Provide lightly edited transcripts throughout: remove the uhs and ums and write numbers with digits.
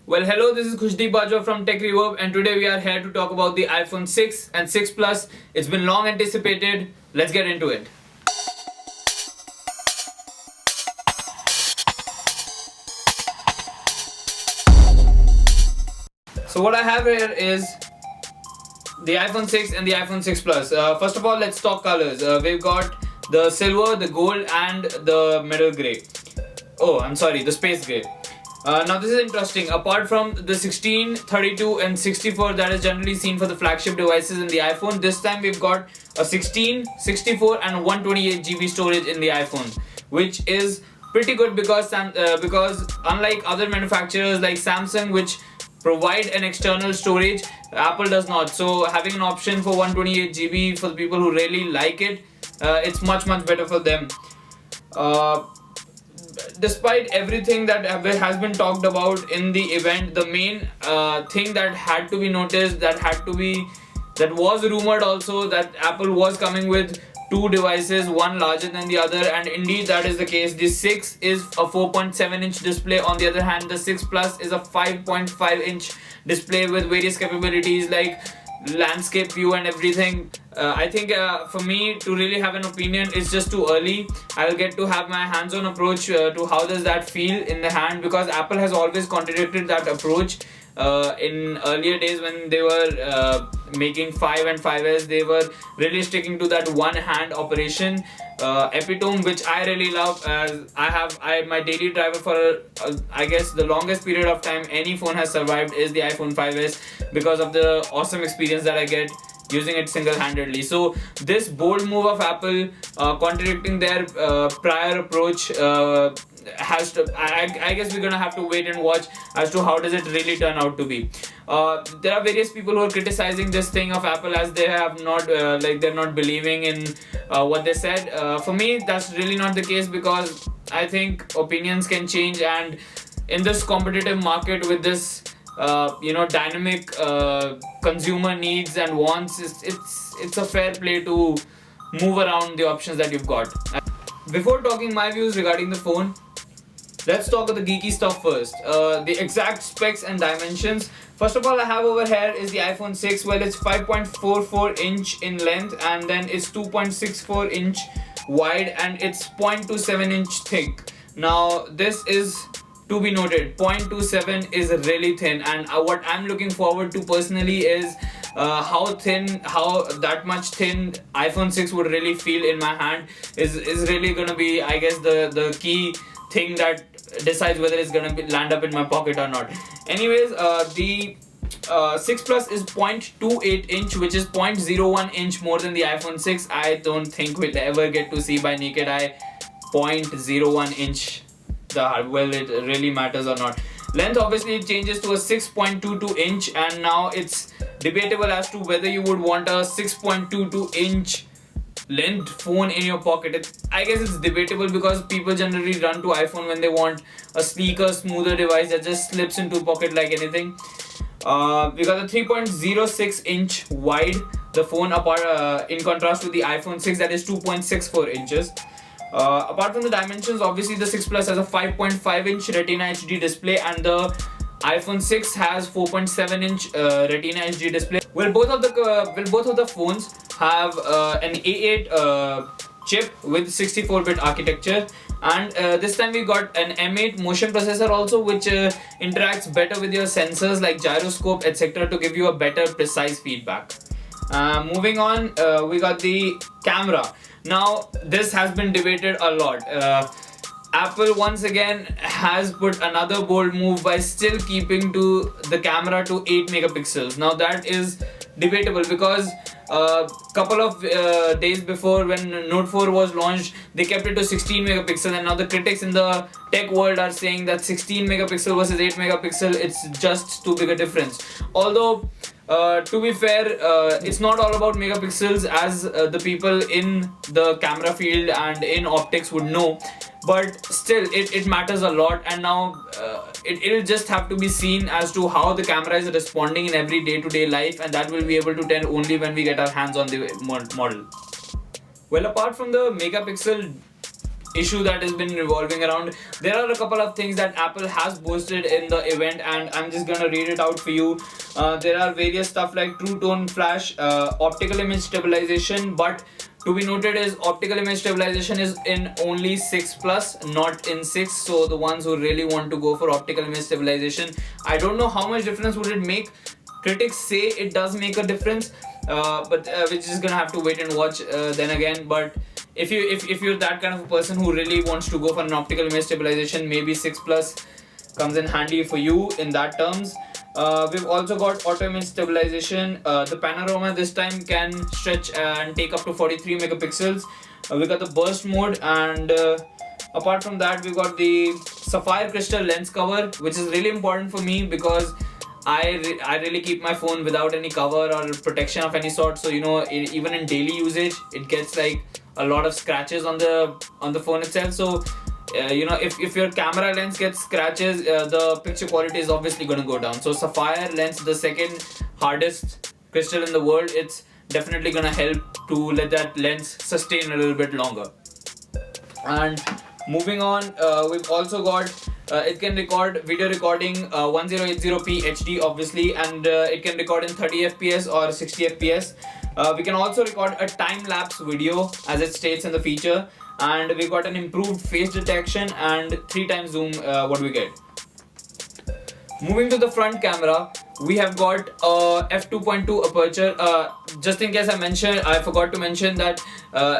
Well, hello, this is Khushdeep Bajwa from Tech Reverb, and today we are here to talk about the iPhone 6 and 6 Plus. It's been long anticipated. Let's get into it. So what I have here is the iPhone 6 and the iPhone 6 Plus. First of all, let's talk colors. We've got the silver, the gold, and the metal gray. Oh, I'm sorry, the space gray. Now this is interesting. Apart from the 16, 32 and 64 that is generally seen for the flagship devices in the iPhone, this time we've got a 16, 64 and 128GB storage in the iPhone, which is pretty good because unlike other manufacturers like Samsung, which provide an external storage, Apple does not. So having an option for 128GB for the people who really like it, it's much better for them. Despite everything that has been talked about in the event, the main thing that had to be noticed, that was rumored also, that Apple was coming with two devices, one larger than the other, and indeed that is the case. The 6 is a 4.7-inch display. On the other hand, the 6 Plus is a 5.5-inch display with various capabilities like landscape view and everything. I think for me to really have an opinion, it's just too early. I'll get to have my hands-on approach to how does that feel in the hand, because Apple has always contradicted that approach. In earlier days when they were making 5 and 5S, they were really sticking to that one hand operation epitome, which I really love, as my daily driver for I guess the longest period of time any phone has survived is the iPhone 5S, because of the awesome experience that I get using it single-handedly. So this bold move of Apple, contradicting their prior approach, has to. I guess we're gonna have to wait and watch as to how does it really turn out to be. There are various people who are criticizing this thing of Apple, as they have not they're not believing in what they said. For me, that's really not the case, because I think opinions can change, and in this competitive market with this dynamic consumer needs and wants, it's a fair play to move around the options that you've got. Before talking my views regarding the phone, let's talk about the geeky stuff first. The exact specs and dimensions. First of all, I have over here is the iPhone 6. Well, it's 5.44 inch in length, and then it's 2.64 inch wide, and it's 0.27 inch thick. Now this is to be noted, 0.27 is really thin, and what I'm looking forward to personally is how that much thin iPhone 6 would really feel in my hand is really gonna be, I guess, the key thing that decides whether it's gonna land up in my pocket or not. Anyways, the 6 Plus is 0.28 inch, which is 0.01 inch more than the iPhone 6. I don't think we'll ever get to see by naked eye 0.01 inch. Well, it really matters or not. Length obviously it changes to a 6.22 inch, and now it's debatable as to whether you would want a 6.22 inch length phone in your pocket. I guess it's debatable, because people generally run to iPhone when they want a sleeker, smoother device that just slips into a pocket like anything. We got a 3.06 inch wide, the phone, apart in contrast to the iPhone 6 that is 2.64 inches. Apart from the dimensions, obviously the 6 Plus has a 5.5 inch Retina HD display, and the iPhone 6 has 4.7 inch Retina HD display. Both of the phones have an A8 chip with 64-bit architecture, and this time we got an M8 motion processor also, which interacts better with your sensors like gyroscope, etc., to give you a better precise feedback. Moving on, we got the camera. Now this has been debated a lot. Apple once again has put another bold move by still keeping to the camera to 8 megapixels. Now that is debatable, because a couple of days before, when Note 4 was launched, they kept it to 16 megapixels, and now the critics in the tech world are saying that 16 megapixel versus 8 megapixel, it's just too big a difference. Although to be fair, it's not all about megapixels, as the people in the camera field and in optics would know, but still it matters a lot, and now it'll just have to be seen as to how the camera is responding in every day-to-day life, and that we'll be able to tell only when we get our hands on the model. Well, apart from the megapixel issue that has been revolving around. There are a couple of things that Apple has boasted in the event, and I'm just gonna read it out for you. There are various stuff like true tone flash, optical image stabilization, but to be noted is optical image stabilization is in only 6 plus, not in 6. So the ones who really want to go for optical image stabilization, I don't know how much difference would it make. Critics say it does make a difference, but we're just gonna have to wait and watch then again. But if you're that kind of a person who really wants to go for an optical image stabilization, maybe 6 plus comes in handy for you in that terms. We've also got auto image stabilization. The panorama this time can stretch and take up to 43 megapixels. We got the burst mode, and apart from that, we've got the sapphire crystal lens cover, which is really important for me because I really keep my phone without any cover or protection of any sort. So even in daily usage, it gets like a lot of scratches on the phone itself. So if your camera lens gets scratches, the picture quality is obviously going to go down. So sapphire lens, the second hardest crystal in the world, it's definitely going to help to let that lens sustain a little bit longer. And moving on, we've also got it can record video recording 1080p HD obviously, and it can record in 30 fps or 60 fps. We can also record a time-lapse video as it states in the feature, and we got an improved face detection and 3 times zoom. What we get. Moving to the front camera, we have got a f2.2 aperture. Just in case I forgot to mention that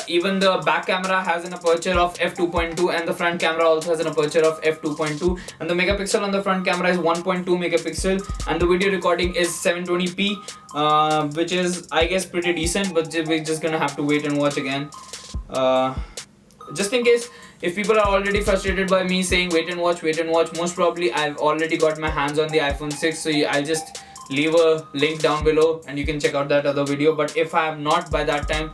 even the back camera has an aperture of f2.2, and the front camera also has an aperture of f2.2, and the megapixel on the front camera is 1.2 megapixel, and the video recording is 720p, which is, I guess, pretty decent, but we're just gonna have to wait and watch again. Just in case if people are already frustrated by me saying wait and watch, most probably I've already got my hands on the iPhone 6, so I'll just leave a link down below and you can check out that other video. But if I have not by that time,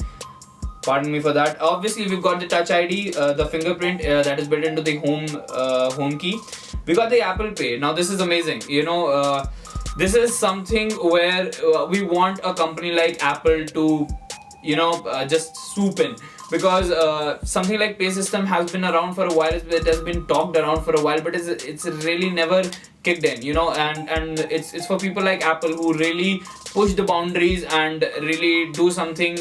pardon me for that. Obviously we've got the Touch ID, the fingerprint that is built into the home key. We got the Apple Pay. Now this is amazing. This is something where we want a company like Apple to just swoop in, because something like pay system has been around for a while. It has been talked around for a while, but it's really never kicked in, and it's for people like Apple who really push the boundaries and really do something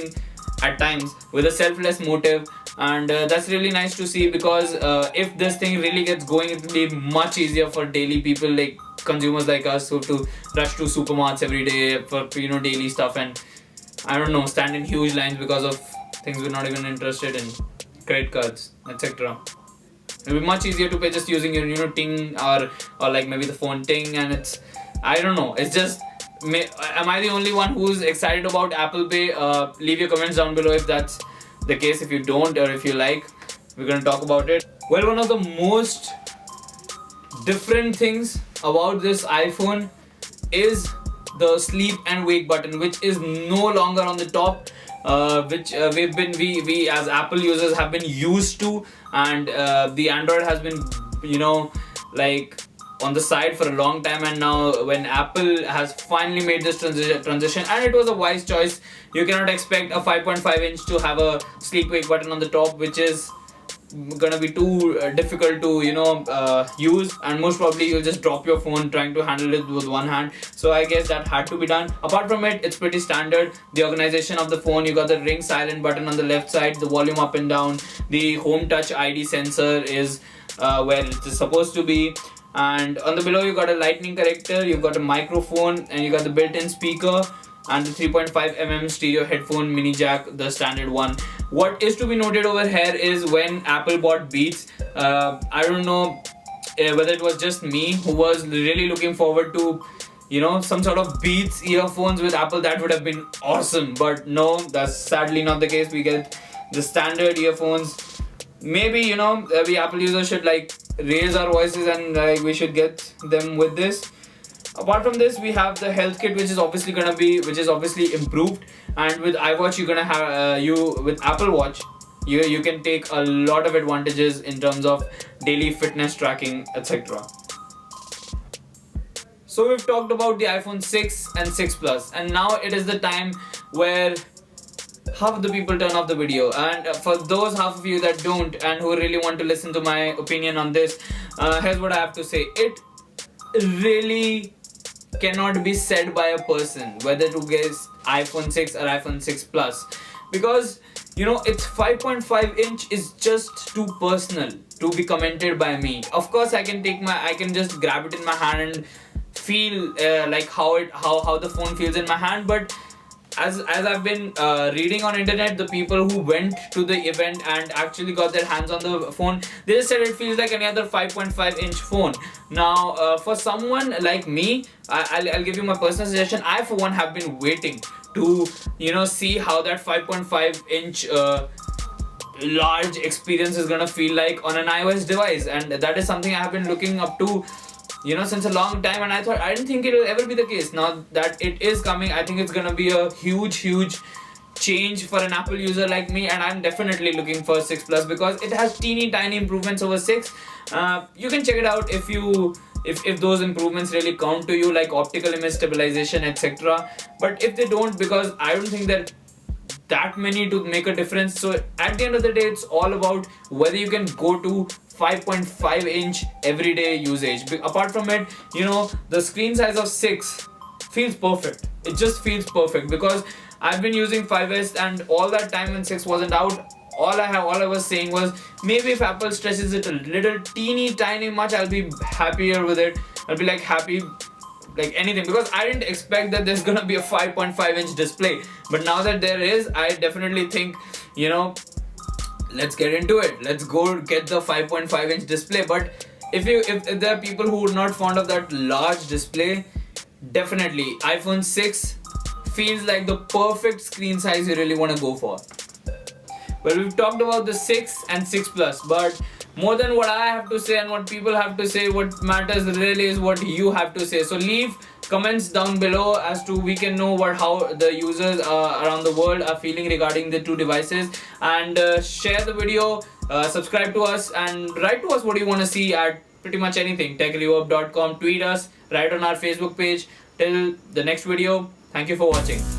at times with a selfless motive. And that's really nice to see, because if this thing really gets going, it will be much easier for daily people, like consumers like us, who have to rush to supermarkets every day for daily stuff, and I don't know, stand in huge lines because of things we're not even interested in, credit cards, etc. It'll be much easier to pay just using your Ting or like maybe the phone Ting, and I don't know, it's just, am I the only one who's excited about Apple Pay? Leave your comments down below if that's the case. If you don't, or if you like, we're gonna talk about it. Well, one of the most different things about this iPhone is the sleep and wake button, which is no longer on the top, which we as Apple users have been used to, and the Android has been like on the side for a long time. And now when Apple has finally made this transition, and it was a wise choice, you cannot expect a 5.5 inch to have a sleep wake button on the top, which is gonna be too difficult to use, and most probably you'll just drop your phone trying to handle it with one hand. So I guess that had to be done. Apart from it, it's pretty standard. The organization of the phone, you got the ring silent button on the left side, the volume up and down, the home touch ID sensor is where it is supposed to be, and on the below you got a lightning connector, you've got a microphone, and you got the built-in speaker and the 3.5mm stereo headphone mini jack, the standard one. What is to be noted over here is when Apple bought Beats, I don't know whether it was just me who was really looking forward to some sort of Beats earphones with Apple. That would have been awesome, but no, that's sadly not the case. We get the standard earphones. Maybe we Apple users should raise our voices, and we should get them with this. Apart from this, we have the health kit, which is obviously improved, and with iWatch you're gonna have with Apple Watch you can take a lot of advantages in terms of daily fitness tracking, etc. So we've talked about the iPhone 6 and 6 Plus, and now it is the time where half of the people turn off the video. And for those half of you that don't and who really want to listen to my opinion on this, here's what I have to say. It really cannot be said by a person whether to get iPhone 6 or iPhone 6 Plus, because it's 5.5 inch is just too personal to be commented by me. Of course, I can just grab it in my hand and feel like how the phone feels in my hand. But as I've been reading on internet, the people who went to the event and actually got their hands on the phone, they just said it feels like any other 5.5 inch phone. Now, for someone like me, I'll give you my personal suggestion. I, for one, have been waiting to see how that 5.5 inch large experience is gonna feel like on an iOS device, and that is something I have been looking up to since a long time. And I didn't think it will ever be the case. Now that it is coming, I think it's gonna be a huge change for an Apple user like me, and I'm definitely looking for 6 Plus because it has teeny tiny improvements over 6. You can check it out if those improvements really count to you, like optical image stabilization, etc. But if they don't, because I don't think that many to make a difference. So at the end of the day, it's all about whether you can go to 5.5 inch everyday usage. Apart from it, the screen size of 6 feels perfect. It just feels perfect because I've been using 5S, and all that time when 6 wasn't out, all I was saying was, maybe if Apple stretches it a little teeny tiny much, I'll be happier with it. I'll be like happy like anything, because I didn't expect that there's gonna be a 5.5 inch display. But now that there is, I definitely think let's get into it. Let's go get the 5.5 inch display. But if there are people who are not fond of that large display, definitely iPhone 6 feels like the perfect screen size you really want to go for. Well, we've talked about the 6 and 6 Plus, but more than what I have to say and what people have to say, what matters really is what you have to say. So leave comments down below as to we can know how the users around the world are feeling regarding the two devices, and share the video, subscribe to us, and write to us what you want to see at pretty much anything. techreverb.com, tweet us, write on our Facebook page. Till the next video, thank you for watching.